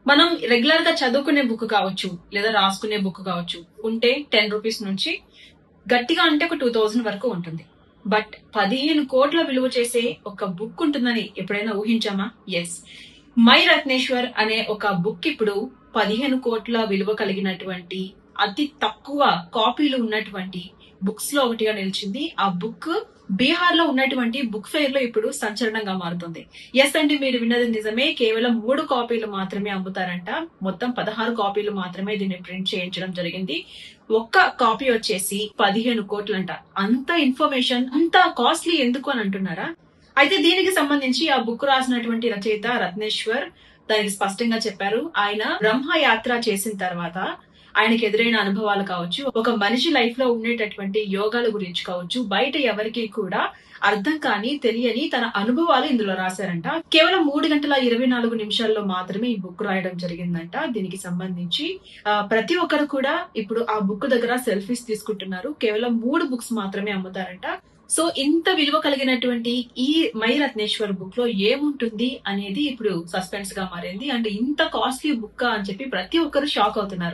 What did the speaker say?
మనం రెగ్యులర్ గా చదువుకునే బుక్ కావచ్చు, లేదా రాసుకునే బుక్ కావచ్చు. ఉంటే 10 రూపీస్ నుంచి గట్టిగా అంటే ఒక 2000 వరకు ఉంటుంది. బట్ 15,00,00,000 విలువ చేసే ఒక బుక్ ఉంటుందని ఎప్పుడైనా ఊహించామా? యెస్. 'మై రత్నేశ్వర్' అనే ఒక బుక్ ఇప్పుడు 15,00,00,000 విలువ కలిగినటువంటి అతి తక్కువ కాపీలు ఉన్నటువంటి బుక్స్ లో ఒకటిగా నిలిచింది. ఆ బుక్ బీహార్ లో ఉన్నటువంటి బుక్ ఫెయిర్ లో ఇప్పుడు సంచలనంగా మారుతుంది. ఎస్ అండి, మీరు విన్నది నిజమే. కేవలం 3 కాపీలు మాత్రమే అమ్ముతారంట. మొత్తం 16 కాపీలు మాత్రమే దీన్ని ప్రింట్ చేయించడం జరిగింది. ఒక్క కాపీ వచ్చేసి 15,00,00,000 అంట. అంత ఇన్ఫర్మేషన్ అంత కాస్ట్లీ ఎందుకు అని అంటున్నారా? అయితే దీనికి సంబంధించి ఆ బుక్ రాసినటువంటి రచయిత రత్నేశ్వర్ దానికి స్పష్టంగా చెప్పారు. ఆయన బ్రహ్మ యాత్ర చేసిన తర్వాత ఆయనకి ఎదురైన అనుభవాలు కావచ్చు, ఒక మనిషి లైఫ్ లో ఉండేటటువంటి యోగాల గురించి కావచ్చు, బయట ఎవరికి కూడా అర్థం కాని తెలియని తన అనుభవాలు ఇందులో రాశారంట. కేవలం 3 గంటల 24 నిమిషాల్లో మాత్రమే ఈ బుక్ రాయడం జరిగిందంట. దీనికి సంబంధించి ప్రతి ఒక్కరు కూడా ఇప్పుడు ఆ బుక్ దగ్గర సెల్ఫీస్ తీసుకుంటున్నారు. కేవలం 3 బుక్స్ మాత్రమే అమ్ముతారంట. సో ఇంత విలువ కలిగినటువంటి ఈ 'మై రత్నేశ్వర్' బుక్ లో ఏముంటుంది అనేది ఇప్పుడు సస్పెన్స్ గా మారింది. అండ్ ఇంత కాస్ట్లీ బుక్ అని చెప్పి ప్రతి ఒక్కరు షాక్ అవుతున్నారు.